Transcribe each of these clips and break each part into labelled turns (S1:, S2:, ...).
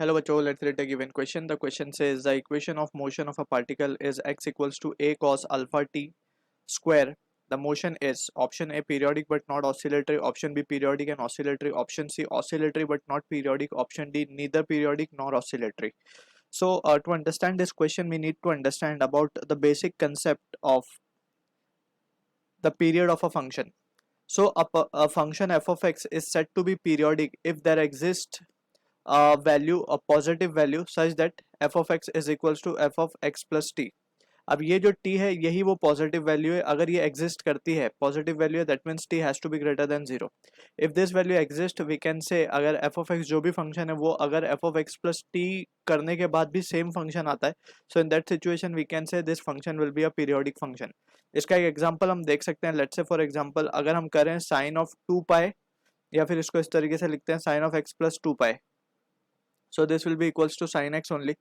S1: Hello bachcho, let's read a given question. The question says the equation of motion of a particle is x equals to a cos alpha t square. The motion is option A periodic but not oscillatory, option B periodic and oscillatory, option C oscillatory but not periodic, option D neither periodic nor oscillatory. So to understand this question we need to understand about the basic concept of the period of a function. So a function f of x is said to be periodic if there exists a positive value such that f of x is equals to f of x plus t. अब ये जो t है यही वो positive value है. अगर ये exist करती है पॉजिटिव वैल्यू है that means t has to be greater than zero. If this value exist we can say अगर f of x जो भी फंक्शन है वो अगर f of x plus t करने के बाद भी सेम फंक्शन आता है so in that situation we can say this function will be a periodic function. इसका एक एग्जांपल हम देख सकते हैं. लेट्स से फॉर एग्जांपल अगर हम करें साइन ऑफ 2 पाई या फिर इसको इस तरीके से लिखते हैं sine of x plus 2 pi. So this will be equals to sine x only.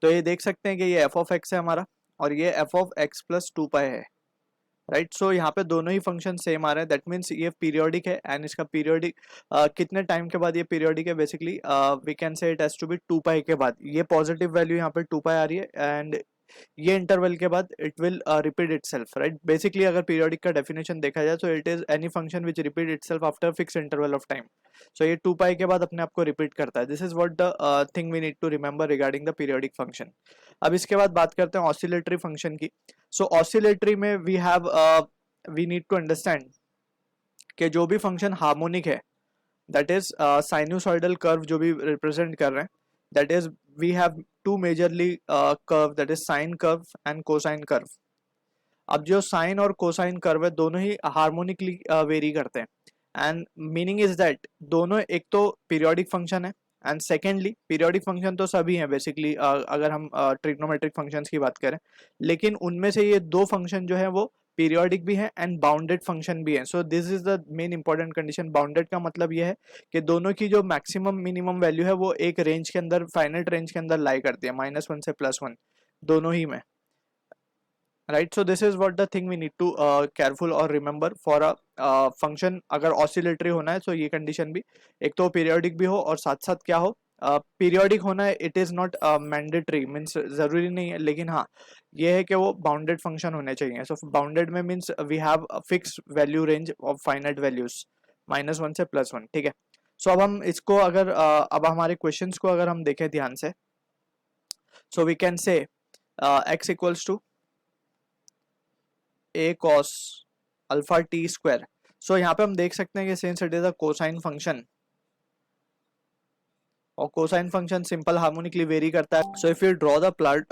S1: तो ये देख सकते हैं कि ये एफ ऑफ एक्स है हमारा और ये एफ ऑफ एक्स प्लस 2 पाई है. राइट. सो यहाँ पे दोनों ही फंक्शन सेम आ रहे हैं दैट मीन्स ये पीरियोडिक है एंड इसका पीरियोडिक कितने टाइम के बाद ये पीरियोडिक है basically we can say it has to be 2 pi के बाद. ये पॉजिटिव वैल्यू यहाँ पे 2 पाई आ रही है एंड ये इंटरवल के बाद it will repeat itself. Right. Basically अगर पीरियोडिक का डेफिनेशन देखा जाए तो it is any function which repeat itself after fix interval of time. So ये 2 पाई के बाद अपने आप को रिपीट करता है. This is what the thing we need to remember regarding the periodic function. अब इसके बाद बात करते हैं ऑसिलेटरी फंक्शन की. सो ऑसिलेटरी में वी नीड टू अंडरस्टैंड कि जो भी फंक्शन हार्मोनिक है दैट इज साइनोसॉइडल कर्व जो भी रिप्रेजेंट कर रहे हैं that is we have to majorly curve that is sine curve and cosine curve. अब जो साइन और कोसाइन कर्व है दोनों ही हार्मोनिकली वेरी करते हैं एंड मीनिंग इज दैट दोनों एक तो पीरियोडिक फंक्शन है एंड सेकेंडली पीरियोडिक फंक्शन तो सभी हैं बेसिकली अगर हम ट्रिग्नोमेट्रिक फंक्शंस की बात करें लेकिन उनमें से ये दो फंक्शन जो है वो पीरियोडिक भी है एंड बाउंडेड फंक्शन भी है. So this is the main important condition. Bounded का मतलब ये है कि दोनों की जो मैक्सिमम मिनिमम वैल्यू है वो एक रेंज के अंदर फाइनाइट रेंज के अंदर लाई करती है -1 से +1 दोनों ही में. Right. So this is what the thing we need to careful और रिमेंबर फॉर अ फंक्शन. अगर ऑसिलेटरी होना है तो ये कंडीशन भी एक तो पीरियोडिक भी हो और साथ साथ क्या हो पीरियोडिक होना है. It is not mandatory means जरूरी नहीं है लेकिन हाँ ये है कि वो बाउंडेड फंक्शन होने चाहिए. सो बाउंडेड में means we have fix value range of finite values -1 से +1. ठीक है. सो अब हम इसको अगर अब हमारे क्वेश्चंस को अगर हम देखें ध्यान से so we can say x equals to a cos alpha t square. So यहाँ पे हम देख सकते हैं कि since it is a cosine function और cosine function simple harmonically vary करता है. So if you draw the plot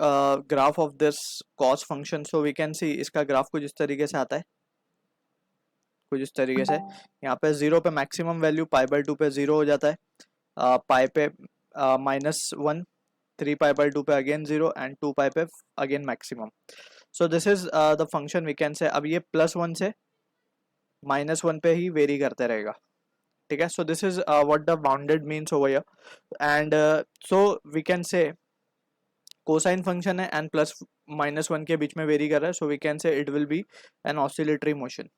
S1: graph of this cos function so we can see इसका ग्राफ कुछ इस तरीके से आता है कुछ इस तरीके से. यहाँ पे 0 पे मैक्सिमम वैल्यू π/2 पे 0 हो जाता है, पाई पे -1, 3 π/2 पे अगेन 0 एंड 2 पाई पे again maximum. So this is the function we can say. अब ये +1 से -1 पे ही वेरी करते रहेगा. ठीक है. So this is what the bounded means over here and so we can say cosine function है एंड +-1 के बीच में वेरी कर रहा है. So we can say it will be an oscillatory motion.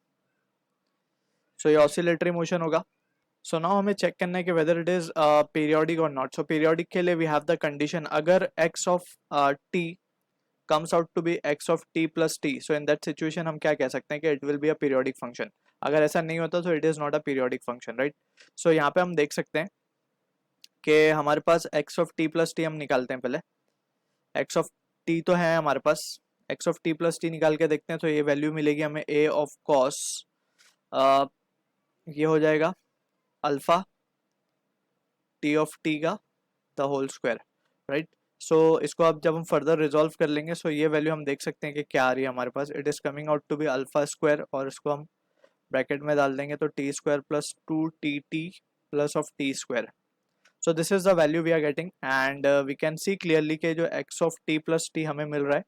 S1: So ये ऑसिलेटरी मोशन होगा. So now हमें चेक करना है कि वेदर इट इज पीरियोडिक और नॉट. सो पीरियोडिक के लिए वी हैव द कंडीशन अगर x of t comes out to be x of t plus t. So in that situation हम क्या कह सकते हैं कि it will be a periodic function. अगर ऐसा नहीं होता तो it is not a periodic function, right? So यहाँ पे हम देख सकते हैं कि हमारे पास x of t plus t हम निकालते हैं पहले. x of t तो है हमारे पास. x of t plus t निकाल के देखते हैं तो ये वैल्यू मिलेगी हमें a of cos ये हो जाएगा अल्फा t of t का द होल स्क्वायर. राइट. सो इसको अब जब हम फर्दर रिजॉल्व कर लेंगे सो ये वैल्यू हम देख सकते हैं कि क्या आ रही है हमारे पास. It is coming out to be alpha square और इसको हम ब्रैकेट में डाल देंगे तो t square plus 2tt plus of t square. So this is the value we are getting and we can see clearly कि जो x of t plus t हमें मिल रहा है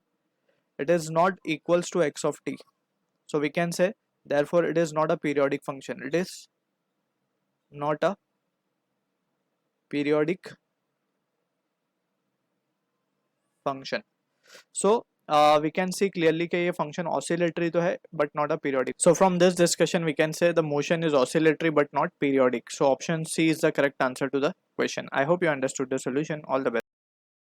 S1: it is not equals to x of t. So we can say therefore it is not a periodic function. It is not a periodic function. So we can see clearly कि ये function oscillatory तो है but not a periodic. So from this discussion we can say the motion is oscillatory but not periodic. So option C is the correct answer to the question. I hope you understood the solution. All the best.